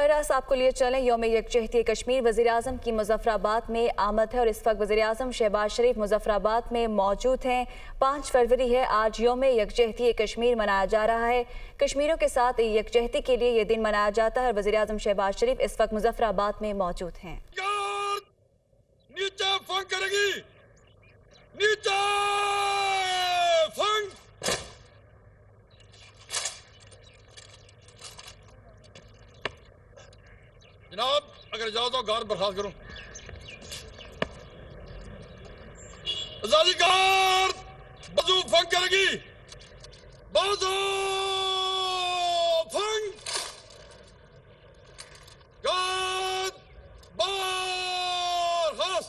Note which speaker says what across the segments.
Speaker 1: براہ راست آپ کو لیے چلیں یوم یکجہتی کشمیر وزیراعظم کی مظفرآباد میں آمد ہے اور اس وقت وزیراعظم شہباز شریف مظفرآباد میں موجود ہیں۔ 5 فروری ہے، آج یوم یکجہتی کشمیر منایا جا رہا ہے۔ کشمیریوں کے ساتھ یکجہتی کے لیے یہ دن منایا جاتا ہے اور وزیراعظم شہباز شریف اس وقت مظفرآباد میں موجود ہیں۔
Speaker 2: نیچے فنگ کرے گی، نیچے فنگ۔ جناب اگر اجازت ہو گارڈ برخاست کروں۔ آزادی گارڈ بازو فنگ کرے گی، بازو فنگ، گارڈ برخاست۔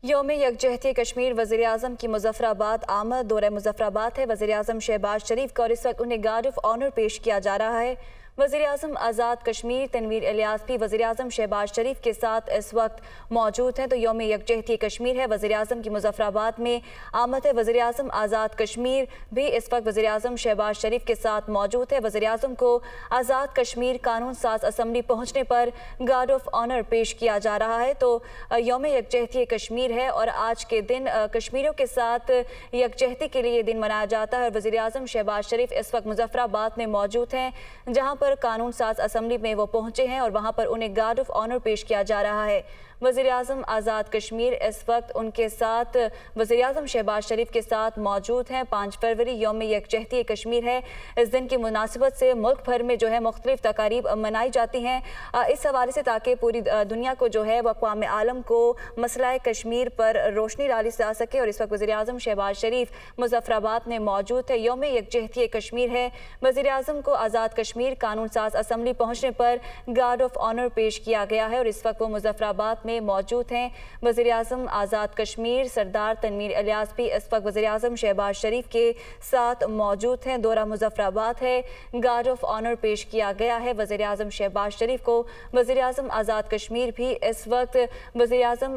Speaker 1: یوم یکجہتی کشمیر وزیراعظم کی مظفرآباد آمد دورہ مظفرآباد ہے۔ وزیراعظم شہباز شریف کا اور اس وقت انہیں گارڈ آف آنر پیش کیا جا رہا ہے۔ وزیراعظم آزاد کشمیر تنویر الیاس بھی وزیراعظم شہباز شریف کے ساتھ اس وقت موجود ہیں۔ تو یوم یکجہتی کشمیر ہے، وزیراعظم کی مظفرآباد میں آمد ہے۔ وزیراعظم آزاد کشمیر بھی اس وقت وزیراعظم شہباز شریف کے ساتھ موجود ہے۔ وزیراعظم کو آزاد کشمیر قانون ساز اسمبلی پہنچنے پر گارڈ آف آنر پیش کیا جا رہا ہے۔ تو یوم یکجہتی کشمیر ہے اور آج کے دن کشمیریوں کے ساتھ یکجہتی کے لیے یہ دن منایا جاتا ہے اور وزیراعظم شہباز شریف اس وقت مظفرآباد میں موجود ہیں، جہاں پر قانون ساز اسمبلی میں وہ پہنچے ہیں اور وہاں پر انہیں گارڈ آف آنر پیش کیا جا رہا ہے۔ وزیراعظم آزاد کشمیر اس وقت ان کے ساتھ وزیراعظم شہباز شریف کے ساتھ موجود ہیں۔ 5 فروری یوم یکجہتی کشمیر ہے۔ اس دن کی مناسبت سے ملک بھر میں جو ہے مختلف تقاریب منائی جاتی ہیں اس حوالے سے، تاکہ پوری دنیا کو جو ہے وہ اقوام عالم کو مسئلہ کشمیر پر روشنی ڈالی جا سکے، اور اس وقت وزیراعظم شہباز شریف مظفرآباد میں موجود ہے۔ یوم یکجہتی کشمیر ہے، وزیراعظم کو آزاد کشمیر قانون ساز اسمبلی پہنچنے پر گارڈ آف آنر پیش کیا گیا ہے اور اس وقت وہ مظفرآباد میں موجود ہیں۔ وزیراعظم آزاد کشمیر سردار تنویر الیاس بھی اس وقت وزیراعظم شہباز شریف کے ساتھ موجود ہیں۔ دورہ مظفرآباد ہے، گارڈ آف آنر پیش کیا گیا ہے وزیراعظم شہباز شریف کو۔ وزیراعظم آزاد کشمیر بھی اس وقت وزیراعظم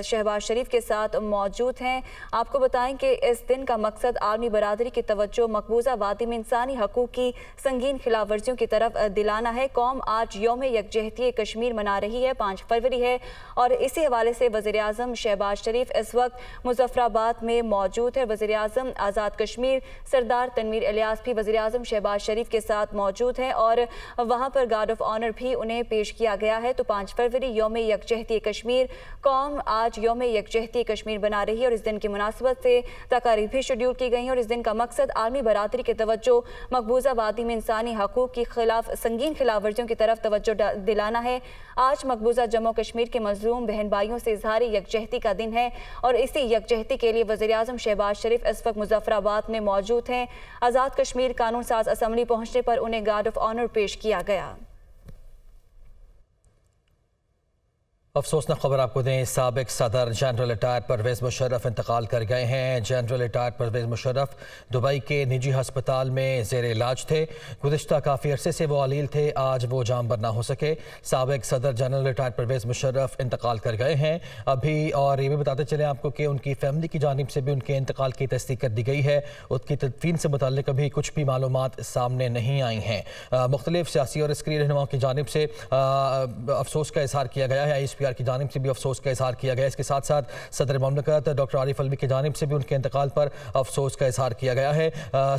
Speaker 1: شہباز شریف کے ساتھ موجود ہیں۔ آپ کو بتائیں کہ اس دن کا مقصد عالمی برادری کی توجہ مقبوضہ وادی میں انسانی حقوق کی سنگین خلاف ورزیوں کی طرف دلانا ہے۔ قوم آج یوم یکجہتی کشمیر منا رہی ہے، 5 فروری ہے، اور اسی حوالے سے وزیراعظم شہباز شریف اس وقت مظفرآباد میں موجود ہے۔ وزیراعظم آزاد کشمیر سردار تنویر الیاس بھی وزیراعظم شہباز شریف کے ساتھ موجود ہیں اور وہاں پر گارڈ آف آنر بھی انہیں پیش کیا گیا ہے۔ تو 5 فروری یوم یکجہتی کشمیر، قوم آج یوم یکجہتی کشمیر بنا رہی ہے اور اس دن کی مناسبت سے تقاریب بھی شیڈول کی گئی ہیں، اور اس دن کا مقصد عالمی برادری کی توجہ مقبوضہ وادی میں انسانی حقوق کی سنگین خلاف ورزیوں کی طرف توجہ دلانا ہے۔ آج مقبوضہ جموں کشمیر کے مظلوم بہن بھائیوں سے اظہار یکجہتی کا دن ہے اور اسی یکجہتی کے لیے وزیراعظم شہباز شریف اس وقت مظفرآباد میں موجود ہیں۔ آزاد کشمیر قانون ساز اسمبلی پہنچنے پر انہیں گارڈ آف آنر پیش کیا گیا۔
Speaker 3: افسوسناک خبر آپ کو دیں، سابق صدر جنرل ریٹائر پرویز مشرف انتقال کر گئے ہیں۔ General retire Pervez Musharraf Dubai کے نجی ہسپتال میں زیر علاج تھے۔ گزشتہ کافی عرصے سے وہ علیل تھے، آج وہ جانبر نہ ہو سکے۔ سابق صدر جنرل ریٹائر پرویز مشرف انتقال کر گئے ہیں ابھی، اور یہ بھی بتاتے چلیں آپ کو کہ ان کی فیملی کی جانب سے بھی ان کے انتقال کی تصدیق کر دی گئی ہے۔ ان کی تدفین سے متعلق ابھی کچھ بھی معلومات سامنے نہیں آئی ہیں۔ مختلف سیاسی اور عسکری رہنماؤں کی جانب سے افسوس کا اظہار کیا گیا ہے، آئی ایس پی کی جانب سے بھی افسوس کا اظہار کیا گیا۔ اس کے ساتھ ساتھ صدر مملکت ڈاکٹر عارف علوی کی جانب سے بھی ان کے انتقال پر افسوس کا اظہار کیا گیا ہے۔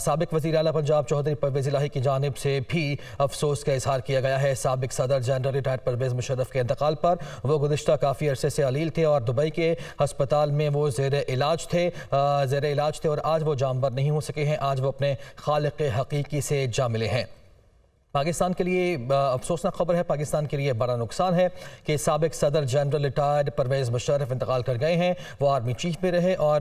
Speaker 3: سابق وزیر اعلیٰ پنجاب چودھری پرویز الہی کی جانب سے بھی افسوس کا اظہار کیا گیا ہے سابق صدر جنرل ریٹائر پرویز مشرف کے انتقال پر۔ وہ گزشتہ کافی عرصے سے علیل تھے اور دبئی کے ہسپتال میں وہ زیر علاج تھے اور آج وہ جانبر نہیں ہو سکے ہیں، آج وہ اپنے خالق حقیقی سے جا ملے ہیں۔ پاکستان کے لیے افسوسناک خبر ہے، پاکستان کے لیے بڑا نقصان ہے کہ سابق صدر جنرل ریٹائرڈ پرویز مشرف انتقال کر گئے ہیں۔ وہ آرمی چیف میں رہے اور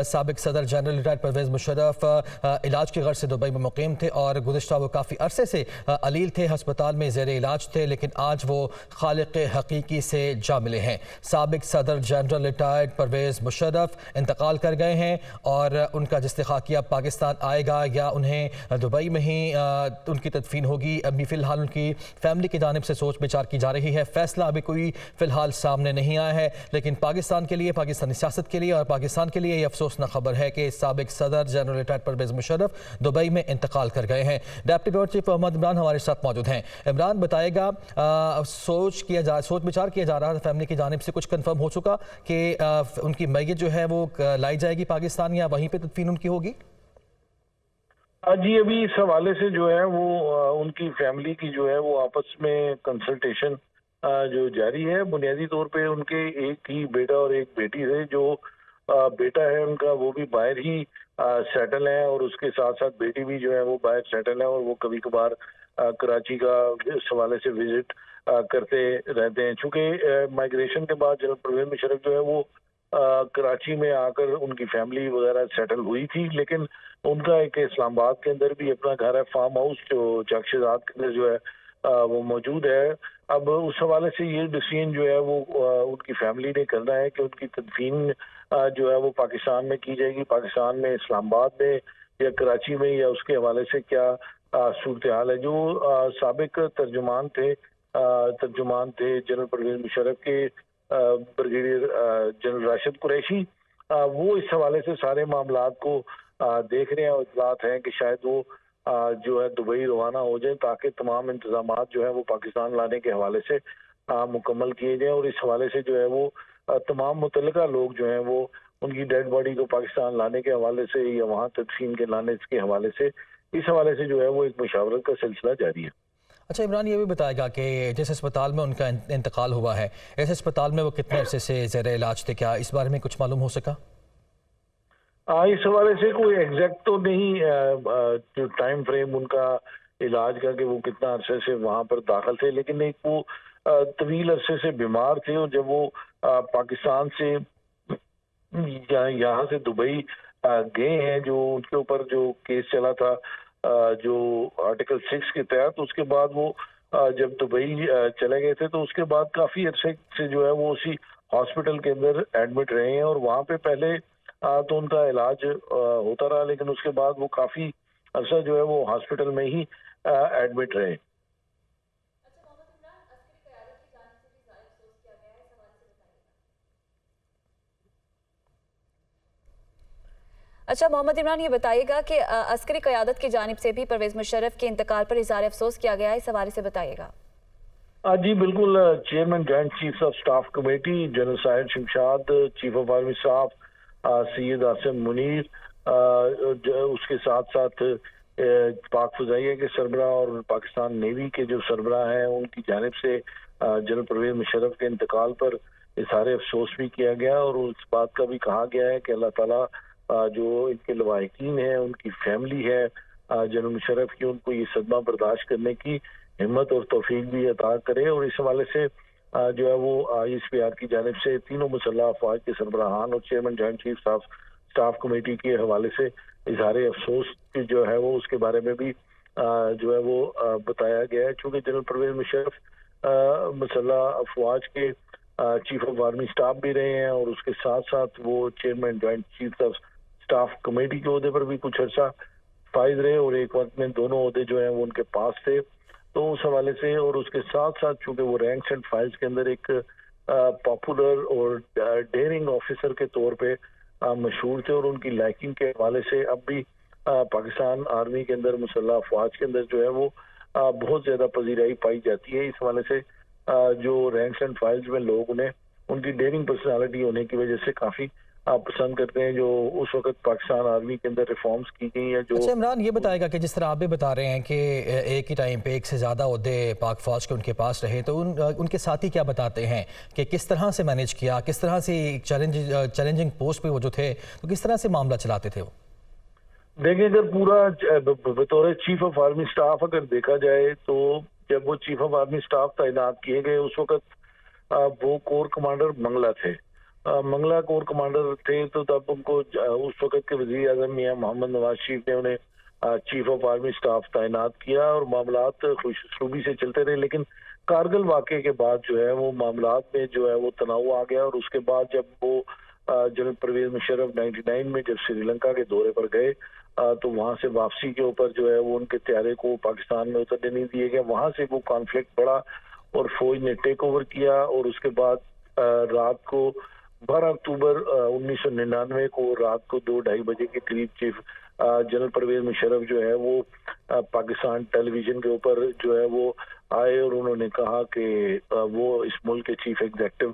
Speaker 3: سابق صدر جنرل ریٹائرڈ پرویز مشرف علاج کی غرض سے دبئی میں مقیم تھے اور گزشتہ وہ کافی عرصے سے علیل تھے، ہسپتال میں زیر علاج تھے، لیکن آج وہ خالق حقیقی سے جا ملے ہیں۔ سابق صدر جنرل ریٹائرڈ پرویز مشرف انتقال کر گئے ہیں اور ان کا جستخاکیہ پاکستان آئے گا یا انہیں دبئی میں ہی ان کی تدفین ہوگی، अभी फ़िलहाल उनकी फैमिली की जानिब से सोच विचार की जा रही है। फैसला अभी कोई फ़िलहाल सामने नहीं आया है, लेकिन पाकिस्तान के लिए, पाकिस्तानी सियासत के लिए और पाकिस्तान के लिए ये अफसोसनाक खबर है कि साबिक सदर general retired Pervez Musharraf Dubai में इंतकाल कर गए हैं। Deputy bureau chief Mohammad Imran हमारे साथ मौजूद हैं। इमरान, बताएगा सोच विचार किया जा रहा था फैमिली की जानिब से, कुछ कन्फर्म हो चुका कि उनकी मैयत जो है वो लाई जाएगी पाकिस्तान या वहीं पे तदफीन उनकी होगी?
Speaker 4: जी, अभी इस हवाले से जो है वो उनकी फैमिली की जो है वो आपस में कंसल्टेशन जो जारी है। बुनियादी तौर पे उनके एक ही बेटा और एक बेटी है। जो बेटा है उनका वो भी बाहर ही सेटल है और उसके साथ साथ बेटी भी जो है वो बाहर सेटल है और वो कभी कभार कराची का इस हवाले से विजिट करते रहते हैं। चूँकि माइग्रेशन के बाद जनरल परवेज़ मुशर्रफ जो है वो कराची में आकर उनकी फैमिली वगैरह सेटल हुई थी, लेकिन उनका एक इस्लामाबाद के अंदर भी अपना घर है, फार्म हाउस जो चकशदाद के अंदर जो है वो मौजूद है। अब उस हवाले से ये डिसीजन जो है वो उनकी फैमिली ने करना है कि उनकी तदफीन जो है वो पाकिस्तान में की जाएगी, पाकिस्तान में, इस्लामाबाद में या कराची में, या उसके हवाले से क्या सूरत हाल है। जो साबिक तर्जुमान थे जनरल परवेज़ मुशर्रफ के ब्रिगेडियर जनरल राशिद कुरैशी, वो इस हवाले से सारे मामलात को देख रहे हैं और इत्तलात हैं कि शायद वो जो है दुबई रवाना हो जाए ताकि तमाम इंतजामात जो है वो पाकिस्तान लाने के हवाले से मुकम्मल किए जाएं और इस हवाले से जो है वो तमाम मुतल्लिका लोग जो हैं वो उनकी डेड बॉडी को पाकिस्तान लाने के हवाले से या वहाँ तदफीन के लाने के हवाले से, इस हवाले से जो है वो एक मुशावरत का सिलसिला जारी है।
Speaker 3: अच्छा इमरान, ये भी बताएगा कि जिस अस्पताल में उनका इंतकाल हुआ है, इस अस्पताल में वो कितने अरसे से ज़ेर इलाज थे, क्या इस बारे में कुछ मालूम हो सका?
Speaker 4: इस हवाले से कोई एग्जैक्ट तो नहीं जो टाइम फ्रेम उनका इलाज का कि वो कितना अरसे से वहाँ पर दाखिल थे, लेकिन एक वो तवील अरसे से बीमार थे और जब वो पाकिस्तान से यहाँ से दुबई गए हैं, जो उनके ऊपर जो केस चला था जो आर्टिकल 6 के तहत, उसके बाद वो जब दुबई चले गए थे तो उसके बाद काफ़ी अरसे से जो है वो उसी हॉस्पिटल के अंदर एडमिट रहे हैं और वहाँ पे पहले तो उनका इलाज होता रहा, लेकिन उसके बाद वो काफ़ी अरसा जो है वो हॉस्पिटल में ही एडमिट रहे।
Speaker 1: अच्छा मोहम्मद इमरान, ये बताइएगा कि अस्करी क़यादत की जानिब से भी परवेज़ मुशर्रफ के इंतकाल पर इज़हार अफसोस किया गया है, इस हवाले से बताइएगा।
Speaker 4: जी बिल्कुल, chairman joint chief of staff committee general Sahir Shamshad, chief of army staff Syed Asim Munir, उसके साथ साथ पाक फ़ज़ाइया के सरबराह और पाकिस्तान नेवी के जो सरबराह हैं उनकी जानिब से जनरल परवेज़ मुशर्रफ के इंतकाल पर इज़हार अफसोस भी किया गया और उस बात का भी कहा गया है कि अल्लाह ताला जो इनके लवाहिकीन हैं, उनकी फैमिली है जनरल मुशर्रफ की, उनको ये सदमा बर्दाश्त करने की हिम्मत और तौफीक भी अता करे। और इस हवाले से जो है वो ISPR की जानिब से तीनों मुसल्लह अफवाज के सरबराहान और chairman joint chief of staff committee के हवाले से इज़हार अफसोस जो है वो उसके बारे में भी जो है वो बताया गया है। चूँकि जनरल परवेज़ मुशर्रफ मुसल्लह अफवाज के चीफ ऑफ आर्मी स्टाफ भी रहे हैं और उसके साथ साथ वो chairman joint chief of staff committee के ओहदे पर भी कुछ अर्सा फाइज रहे और एक वक्त में दोनों ओहदे जो हैं वो उनके पास थे। तो उस हवाले से और उसके साथ साथ चूँकि वो रैंक्स एंड फाइल्स के अंदर एक पॉपुलर और डेयरिंग ऑफिसर के तौर पे मशहूर थे और उनकी लाइकिंग के हवाले से अब भी पाकिस्तान आर्मी के अंदर मुसल्लह अफवाज के अंदर जो है वो बहुत ज़्यादा पजीराई पाई जाती है। इस हवाले से जो रैंक्स एंड फाइल्स में लोग उन्हें उनकी डेयरिंग पर्सनालिटी होने की वजह से काफ़ी पसंद करते हैं, जो उस वक्त पाकिस्तान आर्मी के अंदर रिफॉर्म्स की गई है। जो
Speaker 3: अच्छा इमरान, ये बताएगा कि जिस तरह आप भी बता रहे हैं कि एक ही टाइम पे एक से ज़्यादा ओहदे पाक फौज के उनके पास रहे, तो उनके साथी क्या बताते हैं कि किस तरह से मैनेज किया, किस तरह से चैलेंजिंग पोस्ट पे वो जो थे तो किस तरह से मामला चलाते थे वो?
Speaker 4: देखिए, अगर पूरा बतौर चीफ ऑफ आर्मी स्टाफ अगर देखा जाए तो जब वो चीफ ऑफ आर्मी स्टाफ तैनात किए गए उस वक्त वो कोर कमांडर मंगला थे, मंगला कोर कमांडर थे, तो तब उनको उस वक्त के वज़ीर आज़म मियां मोहम्मद नवाज शरीफ ने उन्हें चीफ ऑफ आर्मी स्टाफ तैनात किया और मामलात खुशरूबी से चलते रहे। लेकिन कारगिल वाक़े के बाद जो है वो मामलात में जो है वो तनाव आ गया और उसके बाद जब वो जनरल परवेज मुशर्रफ 99 में जब श्रीलंका के दौरे पर गए तो वहां से वापसी के ऊपर जो है वो उनके त्यारे को पाकिस्तान में उतरने नहीं दिए गए। वहां से वो कॉन्फ्लिक्ट बढ़ा और फौज ने टेक ओवर किया और उसके बाद रात को 12 अक्टूबर 1999 को रात को 2-2:30 बजे के करीब चीफ जनरल परवेज मुशर्रफ जो है वो पाकिस्तान टेलीविजन के ऊपर जो है वो आए और उन्होंने कहा कि वो इस मुल्क के चीफ एग्जीक्यूटिव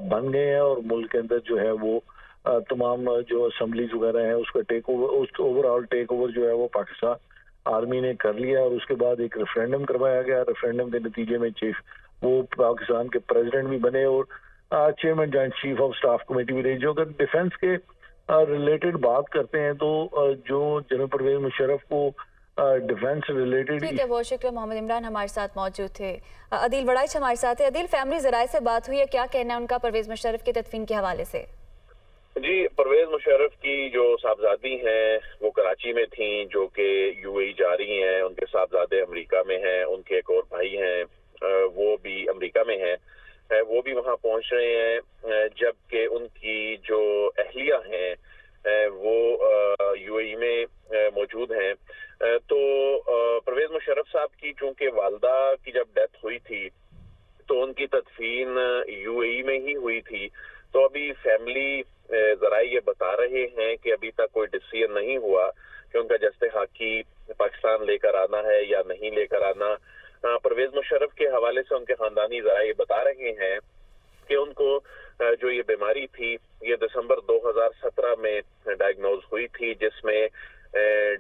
Speaker 4: बन गए हैं और मुल्क के अंदर जो है वो तमाम जो असेंबलीज वगैरह है उसका टेक ओवर, उस ओवरऑल टेक ओवर जो है वो पाकिस्तान आर्मी ने कर लिया और उसके बाद एक रेफरेंडम करवाया गया। रेफरेंडम के नतीजे में चीफ वो पाकिस्तान के प्रेसिडेंट भी बने और chairman joint chief of staff committee भी रही। जो अगर डिफेंस के रिलेटेड बात करते हैं तो जो जनरल परवेज मुशर्रफ को डिफेंस रिलेटेड।
Speaker 1: ठीक है, बहुत शुक्रिया। मोहम्मद इमरान हमारे साथ मौजूद थे। अदील वड़ाइच हमारे साथ है। अदील, फैमिली जराए से बात हुई है, क्या कहना है उनका परवेज मुशर्रफ की तदफीन के हवाले से?
Speaker 5: जी, परवेज मुशर्रफ की जो साहबजादी हैं वो कराची में थी, जो कि यूएई जा रही हैं। उनके साहबजादे अमेरिका में हैं, उनके एक और भाई हैं वो भी अमेरिका में हैं, वो भी वहां पहुंच रहे हैं, जबकि उनकी जो अहलिया हैं वो यूएई में मौजूद हैं। तो परवेज मुशर्रफ साहब की चूंकि वालदा की जब डेथ हुई थी तो उनकी तदफीन यूएई में ही हुई थी। तो अभी फैमिली जरा ये बता रहे हैं कि अभी तक कोई डिसीजन नहीं हुआ कि उनका जस्ते हाकी पाकिस्तान लेकर आना है या नहीं लेकर आना। परवेज मुशर्रफ के हवाले से उनके खानदानी जरा ये बता रहे हैं कि उनको जो ये बीमारी थी ये दिसंबर 2017 में डायग्नोज हुई थी, जिसमें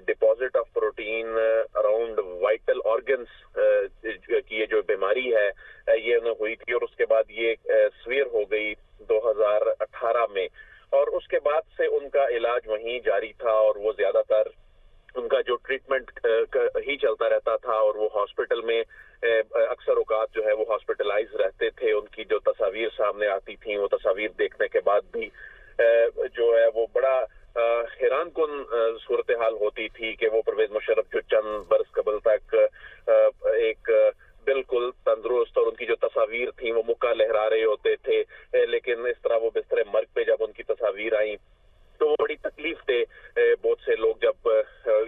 Speaker 5: deposit of protein around vital organs की ये जो बीमारी है ये उन्हें हुई थी और उसके बाद ये सीवियर हो गई 2018 में और उसके बाद से उनका इलाज वहीं जारी था और वो ज्यादातर उनका जो ट्रीटमेंट ही चलता रहता था और वो हॉस्पिटल में अक्सर औकात जो है वो हॉस्पिटलाइज रहते थे। उनकी जो तस्वीर सामने आती थी वो तस्वीर देखने के बाद भी जो है वो बड़ा हैरान कुन सूरत हाल होती थी कि वो परवेज मुशर्रफ जो चंद बरस कबल तक एक बिल्कुल तंदुरुस्त और उनकी जो तस्वीर थी वो मुक्का लहरा रहे होते थे, लेकिन इस तरह वो बिस्तरे मर्ग पे जब उनकी तस्वीर आई तो वो बड़ी तकलीफ थे। बहुत से लोग जब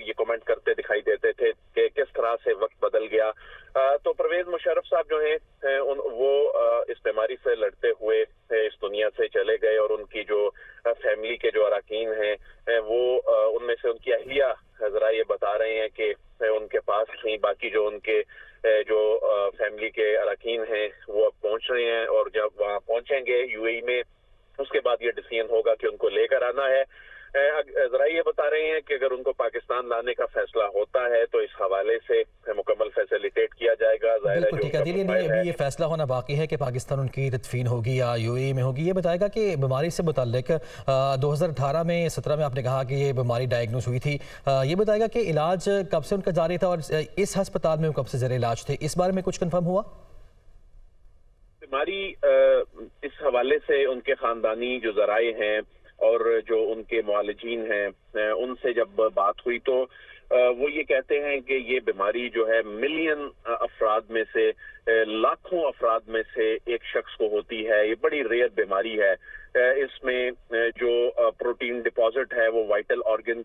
Speaker 5: ये कमेंट करते दिखाई देते थे कि किस तरह से वक्त बदल गया। तो परवेज मुशर्रफ साहब जो हैं वो इस बीमारी से लड़ते हुए इस दुनिया से चले गए और उनकी जो फैमिली के जो अरकान हैं वो उनमें से उनकी अहलिया जरा ये बता रहे हैं कि उनके पास नहीं, बाकी जो उनके जो फैमिली के अरकान हैं वो अब पहुंच रहे हैं और जब वहाँ पहुंचेंगे यूएई में उसके बाद ये डिसीजन होगा कि उनको लेकर आना है। जरा ये बता रहे हैं कि अगर उनको पाकिस्तान लाने का फैसला होता है तो इस हवाले से मुकम्मल फैसिलिटेट किया जाएगा।
Speaker 3: बिल्कुल ठीक है अदील, अभी ये फैसला होना बाकी है कि पाकिस्तान उनकी तदफीन होगी या यूएई में होगी। ये बताएगा कि बीमारी से मुताल्लिक 2018 में 17 में आपने कहा कि ये बीमारी डायग्नोस हुई थी, ये बताएगा कि इलाज कब से उनका जारी था और इस हस्पताल में कब से ज़ेर इलाज थे, इस बारे में कुछ कन्फर्म हुआ?
Speaker 5: बीमारी इस हवाले से उनके खानदानी जो जराए हैं और जो उनके मुआलिजीन हैं उनसे जब बात हुई तो वो ये कहते हैं कि ये बीमारी जो है मिलियन अफराद में से लाखों अफराद में से एक शख्स को होती है। ये बड़ी रेयर बीमारी है। इसमें जो प्रोटीन डिपॉजिट है वो वाइटल ऑर्गन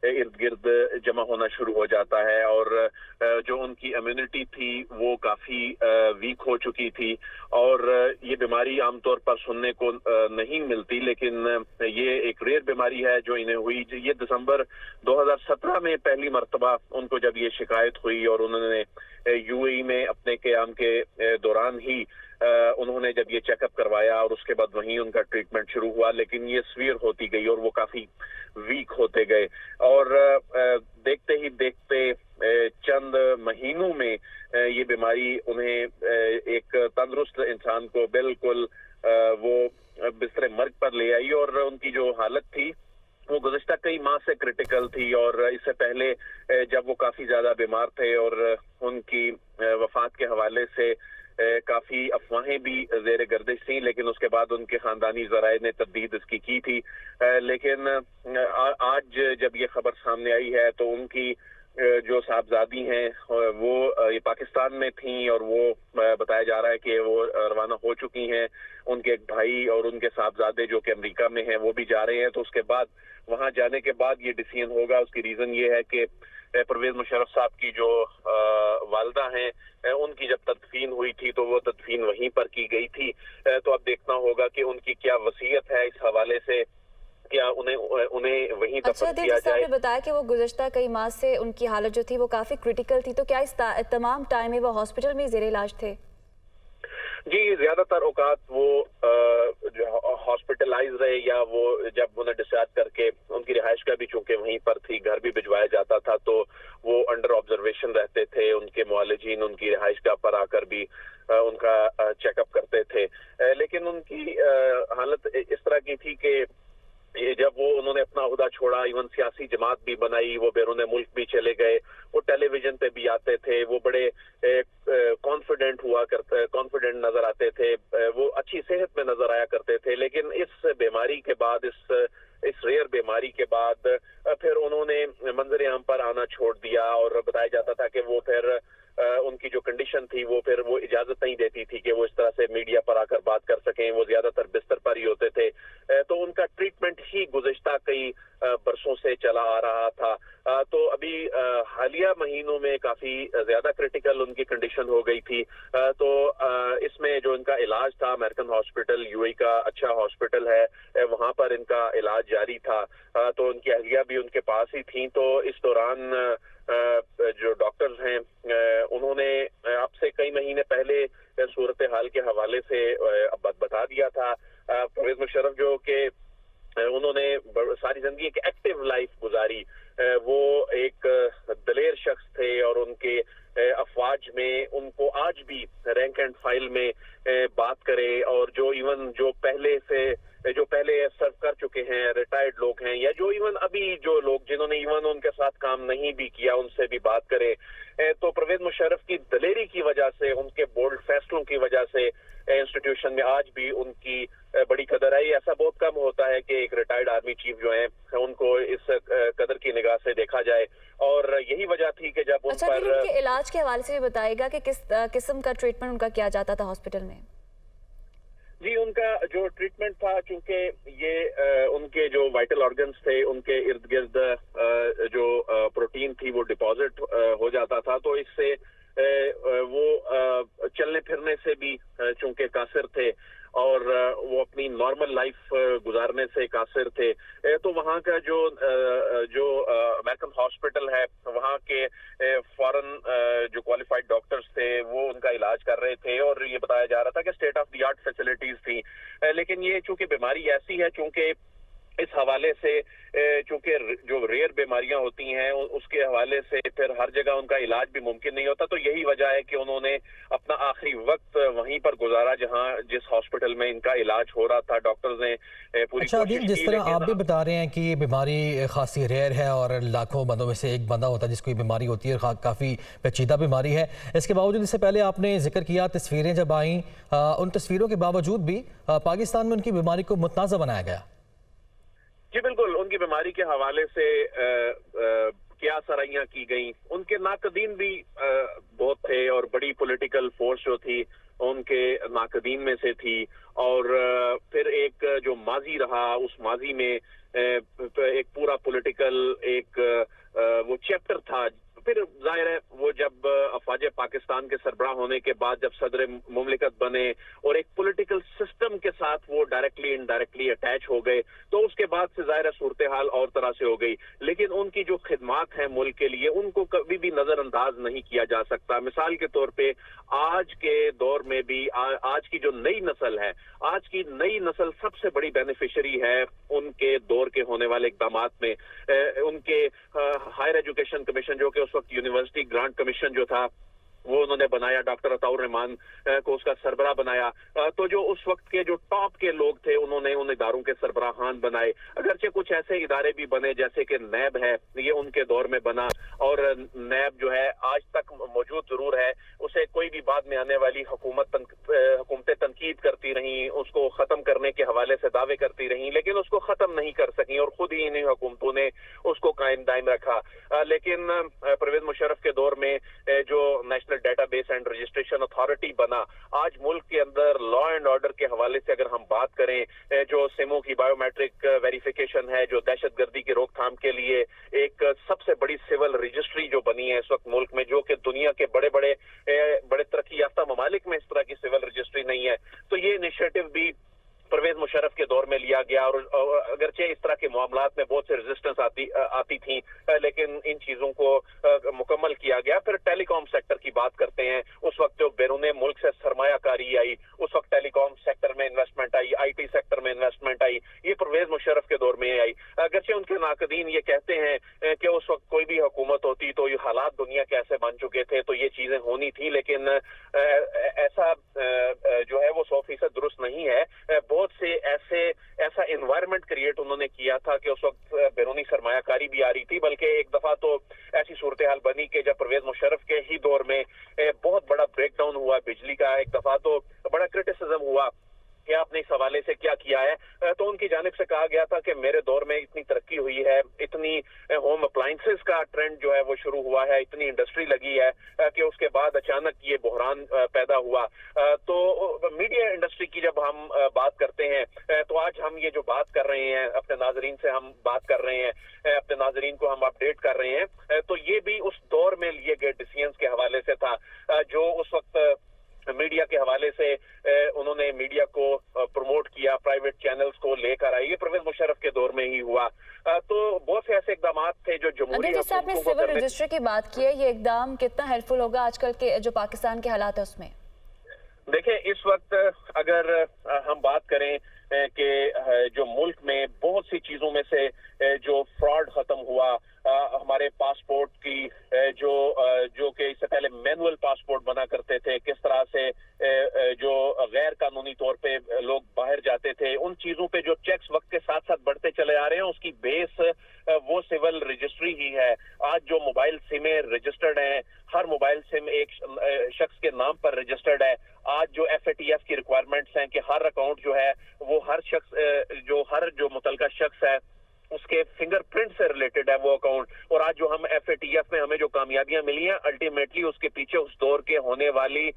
Speaker 5: इर्द गिर्द जमा होना शुरू हो जाता है और जो उनकी इम्यूनिटी थी वो काफी वीक हो चुकी थी और ये बीमारी आमतौर पर सुनने को नहीं मिलती, लेकिन ये एक रेयर बीमारी है जो इन्हें हुई। ये दिसंबर 2017 में पहली मर्तबा उनको जब ये शिकायत हुई और उन्होंने यूएई में अपने क़याम के दौरान ही उन्होंने जब ये चेकअप करवाया और उसके बाद वहीं उनका ट्रीटमेंट शुरू हुआ, लेकिन ये सीवियर होती गई और वो काफी वीक होते गए और देखते ही देखते चंद महीनों में ये बीमारी उन्हें एक तंदुरुस्त इंसान को बिल्कुल वो बिस्तरे मर्ग पर ले आई और उनकी जो हालत थी वो गुज़श्ता कई माह से क्रिटिकल थी और इससे पहले जब वो काफी ज्यादा बीमार थे और उनकी वफात के हवाले से काफी अफवाहें भी ज़ेर गर्दिश थी, लेकिन उसके बाद उनके खानदानी ज़राए ने तस्दीद इसकी की थी। लेकिन आज जब ये खबर सामने आई है तो उनकी جو صاحبزادی ہیں وہ یہ پاکستان میں تھیں اور وہ بتایا جا رہا ہے کہ وہ روانہ ہو چکی ہیں. ان کے ایک بھائی اور ان کے صاحبزادے جو کہ امریکہ میں ہیں وہ بھی جا رہے ہیں. تو اس کے بعد وہاں جانے کے بعد یہ ڈیسیژن ہوگا. اس کی ریزن یہ ہے کہ پرویز مشرف صاحب کی جو والدہ ہیں ان کی جب تدفین ہوئی تھی تو وہ تدفین وہیں پر کی گئی تھی. تو اب دیکھنا ہوگا کہ ان کی کیا وصیت ہے اس حوالے سے, کیا انہیں وہیں دفن کیا جائے.
Speaker 1: نے بتایا کہ وہ گزشتہ کئی ماہ سے ان کی حالت جو تھی وہ کافی کریٹیکل تھی, تو کیا اس تمام ٹائم میں وہ ہاسپٹل میں زیر علاج تھے؟
Speaker 5: جی, زیادہ تر اوقات وہ ہاسپٹلائز رہے یا وہ جب انہیں ڈسچارج کر کے ان کی رہائش کا بھی چونکہ وہیں پر تھی, گھر بھی بھجوایا جاتا تھا تو وہ انڈر آبزرویشن رہتے تھے. ان کے معالجین ان کی رہائش گاہ پر آ کر بھی ان کا چیک اپ کرتے تھے. لیکن ان کی حالت اس طرح کی تھی کہ جب وہ انہوں نے اپنا عہدہ چھوڑا, ایون سیاسی جماعت بھی بنائی, وہ بیرون ملک بھی چلے گئے, وہ ٹیلی ویژن پہ بھی آتے تھے, وہ بڑے کانفیڈنٹ نظر آتے تھے, وہ اچھی صحت میں نظر آیا کرتے تھے. لیکن اس بیماری کے بعد, اس ریئر بیماری کے بعد پھر انہوں نے منظر عام پر آنا چھوڑ دیا اور بتایا جاتا تھا کہ وہ پھر ان کی جو کنڈیشن تھی وہ پھر وہ اجازت نہیں دیتی تھی کہ وہ اس طرح سے میڈیا پر آ کر بات کر سکیں. وہ زیادہ تر بستر پر ہی ہوتے تھے. تو ان کا ٹریٹمنٹ ہی گزشتہ کئی برسوں سے چلا آ رہا تھا. تو ابھی حالیہ مہینوں میں کافی زیادہ کریٹیکل ان کی کنڈیشن ہو گئی تھی. تو اس میں جو ان کا علاج تھا, امریکن ہاسپٹل یو اے کا اچھا ہاسپٹل ہے, وہاں پر ان کا علاج جاری تھا. تو ان کی اہلیہ بھی ان کے پاس ہی تھیں. تو اس دوران جو ڈاکٹرز ہیں انہوں نے اب سے کئی مہینے پہلے صورتحال کے حوالے سے بتا دیا تھا. پرویز مشرف جو کہ انہوں نے ساری زندگی ایک ایکٹیو لائف گزاری, وہ ایک دلیر شخص تھے اور ان کے افواج میں ان کو آج بھی رینک اینڈ فائل میں بات کرے, اور جو پہلے سرو کر چکے ہیں, ریٹائرڈ لوگ ہیں, یا جو ایون ابھی جو لوگ جنہوں نے ایون ان کے ساتھ کام نہیں بھی کیا ان سے بھی بات کرے. تو پرویز مشرف کی دلیری کی وجہ سے, ان کے بولڈ فیصلوں کی وجہ سے انسٹیٹیوشن میں آج بھی ان کی بڑی قدر ہے. ایسا بہت کم ہوتا ہے کہ ایک ریٹائرڈ آرمی چیف جو ہیں ان کو اس قدر کی نگاہ سے دیکھا جائے, اور یہی وجہ تھی کہ جب ان پر
Speaker 1: ان کے علاج کے حوالے سے بھی بتائے گا کہ کس قسم کا ٹریٹمنٹ ان کا کیا جاتا تھا ہاسپٹل میں؟
Speaker 5: جی, ان کا جو ٹریٹمنٹ تھا, چونکہ یہ ان کے جو وائٹل آرگنز تھے ان کے ارد گرد جو پروٹین تھی وہ ڈپازٹ ہو جاتا تھا, تو اس سے وہ چلنے پھرنے سے بھی چونکہ قاصر تھے اور وہ اپنی نارمل لائف گزارنے سے قاصر تھے. تو وہاں کا جو امریکن ہاسپٹل ہے وہاں کے فورن جو کوالیفائڈ ڈاکٹرز تھے وہ ان کا علاج کر رہے تھے, اور یہ بتایا جا رہا تھا کہ state of the art facilities تھی. لیکن یہ چونکہ بیماری ایسی ہے, چونکہ اس حوالے سے چونکہ جو ریئر بیماریاں ہوتی ہیں اس کے حوالے سے پھر ہر جگہ ان کا علاج بھی ممکن نہیں ہوتا. تو یہی وجہ ہے کہ انہوں نے اپنا آخری وقت وہیں پر گزارا جس ہاسپٹل میں ان کا علاج ہو رہا تھا. ڈاکٹرز نے پوری کوشش کی.
Speaker 3: جس طرح آپ بھی بتا رہے ہیں کہ یہ بیماری خاصی ریئر ہے اور لاکھوں بندوں میں سے ایک بندہ ہوتا ہے جس کو یہ بیماری ہوتی ہے, اور کافی پیچیدہ بیماری ہے. اس کے باوجود اس سے پہلے آپ نے ذکر کیا تصویریں جب آئیں, ان تصویروں کے باوجود بھی پاکستان میں ان کی بیماری کو متنازع بنایا گیا.
Speaker 5: جی بالکل, ان کی بیماری کے حوالے سے کیا سرائیاں کی گئیں. ان کے ناقدین بھی بہت تھے, اور بڑی پولیٹیکل فورس جو تھی ان کے ناقدین میں سے تھی. اور پھر ایک جو ماضی رہا, اس ماضی میں ایک پورا پولیٹیکل ایک وہ چیپٹر تھا. پھر ظاہر ہے وہ جب افواج پاکستان کے سربراہ ہونے کے بعد جب صدر مملکت بنے اور ایک پولیٹیکل سسٹم کے ساتھ وہ ڈائریکٹلی انڈائریکٹلی اٹیچ ہو گئے, تو اس کے بعد سے ظاہر صورتحال اور طرح سے ہو گئی. لیکن ان کی جو خدمات ہیں ملک کے لیے ان کو کبھی بھی نظر انداز نہیں کیا جا سکتا. مثال کے طور پہ آج کے دور میں بھی آج کی جو نئی نسل ہے, آج کی نئی نسل سب سے بڑی بینیفیشری ہے ان کے دور کے ہونے والے اقدامات میں. ان کے ہائر ایجوکیشن کمیشن جو کہ اس وقت یونیورسٹی گرانٹ کمیشن جو تھا वो उन्होंने बनाया, डॉक्टर अताउर रहमान को उसका सरबराह बनाया। तो जो उस वक्त के जो टॉप के लोग थे उन्होंने उन इदारों के सरबराहान बनाए। अगरचे कुछ ऐसे इदारे भी बने जैसे कि नैब है, ये उनके दौर में बना, और नैब जो है आज तक मौजूद जरूर है। उसे कोई भी बाद में आने वाली हुकूमतें तनकीद करती रहीं, उसको खत्म करने के हवाले से दावे करती रहीं, लेकिन उसको खत्म नहीं कर सकी और खुद ही इन्हीं हुकूमतों ने उसको कायम दायम रखा। लेकिन परवेज मुशर्रफ के दौर में जो national database and registration authority बना, आज मुल्क के अंदर लॉ एंड ऑर्डर के हवाले से अगर हम बात करें, जो सिमों की बायोमेट्रिक वेरिफिकेशन है, जो दहशतगर्दी की रोकथाम के लिए एक सबसे बड़ी सिविल रजिस्ट्री जो बनी है इस वक्त मुल्क में, जो कि दुनिया के बड़े तरक्की याफ्ता ममालिक में इस तरह की सिविल रजिस्ट्री नहीं है। तो ये इनिशिएटिव भी परवेज मुशर्रफ के दौर में लिया गया, और अगरचे इस तरह के मामलात में बहुत से रेजिस्टेंस आती थी, लेकिन इन चीजों को मुकम्मल किया गया। फिर टेलीकॉम सेक्टर की बात करते हैं, उस वक्त जो बैरून मुल्क से सरमायाकारी आई, उस वक्त टेलीकॉम सेक्टर में इन्वेस्टमेंट आई, IT सेक्टर में इन्वेस्टमेंट आई, ये परवेज मुशर्रफ के दौर में आई। अगरचे उनके नाकदीन ये कहते हैं कि उस वक्त कोई भी हुकूमत होती तो ये हालात दुनिया के ऐसे बन चुके थे तो ये चीजें होनी थी, लेकिन ऐसा जो है वो 100% दुरुस्त नहीं है। बहुत से ऐसा एनवायरनमेंट क्रिएट उन्होंने किया था कि उस वक्त बैरूनी सरमायाकारी भी आ रही थी, बल्कि एक दफा तो ऐसी सूरत हाल बनी कि जब परवेज मुशर्रफ के ही दौर में बहुत बड़ा ब्रेकडाउन हुआ बिजली का, एक दफा तो बड़ा क्रिटिसिज्म हुआ कि आपने इस हवाले से क्या किया है। तो उनकी जानिब से कहा गया था कि मेरे दौर में इतनी तरक्की हुई है, इतनी होम अप्लायंसेस का ट्रेंड जो है वो शुरू हुआ है, इतनी इंडस्ट्री लगी है कि उसके बाद अचानक ये बहरान पैदा हुआ। तो मीडिया इंडस्ट्री की जब हम बात करते हैं, तो आज हम ये जो बात कर रहे हैं, अपने नाजरीन से हम बात कर रहे हैं, अपने नाजरीन को हम अपडेट कर रहे हैं, तो ये भी उस दौर में लिए गए डिसीजंस के हवाले से था, जो उस वक्त मीडिया के हवाले से उन्होंने मीडिया को प्रमोट किया, प्राइवेट चैनल्स को लेकर आए, ये परवेज मुशर्रफ के दौर में ही हुआ। तो बहुत से ऐसे इकदाम थे जो जमहूरी
Speaker 1: जैसे आपने सिविल रजिस्ट्री की बात की है, ये इकदाम कितना हेल्पफुल होगा आजकल के जो पाकिस्तान के हालात है उसमें?
Speaker 5: देखें, इस वक्त अगर हम बात करें कि जो मुल्क में बहुत सी चीजों में से जो फ्रॉड खत्म हुआ, हमारे पासपोर्ट की जो कि इससे पहले मैनुअल पासपोर्ट बना करते थे, किस तरह से जो गैर कानूनी तौर पे लोग बाहर जाते थे, उन चीजों पे जो चेक्स वक्त के साथ साथ बढ़ते चले आ रहे हैं, उसकी बेस वो सिविल रजिस्ट्री ही है। आज जो मोबाइल सिमें रजिस्टर्ड हैं, हर मोबाइल सिम एक शख्स के नाम पर रजिस्टर्ड है। आज जो FATF की रिक्वायरमेंट्स हैं कि हर अकाउंट जो है वो हर जो मुतलका शख्स है उसके फिंगरप्रिंट से रिलेटेड है वो अकाउंट। और आज जो हम FATF में हमें जो कामयाबियां मिली हैं, अल्टीमेटली उसके पीछे उस दौर के होने वाली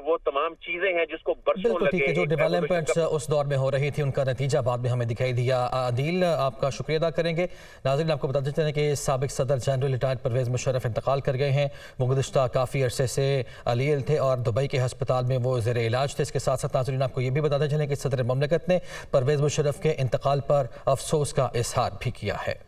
Speaker 5: वो तमाम चीजें हैं जिसको बरसों लगे।
Speaker 3: जो डेवलपमेंट्स उस दौर में हो रही थी उनका नतीजा बाद में हमें दिखाई दिया। आदिल, आपका शुक्रिया अदा करेंगे। नाज़रीन, आपको बता देते हैं कि साबिक सदर जनरल रिटायर्ड परवेज मुशर्रफ इंतकाल कर गए हैं। वो गुज़िश्ता काफ़ी अरसे से अलील थे और दुबई के हस्पताल में वो ज़ेर इलाज थे। इसके साथ साथ नाज़रीन आपको ये भी बताते चलें कि सदर ममलिकत ने परवेज मुशर्रफ के इंतकाल पर अफसोस का इजहार भी किया है।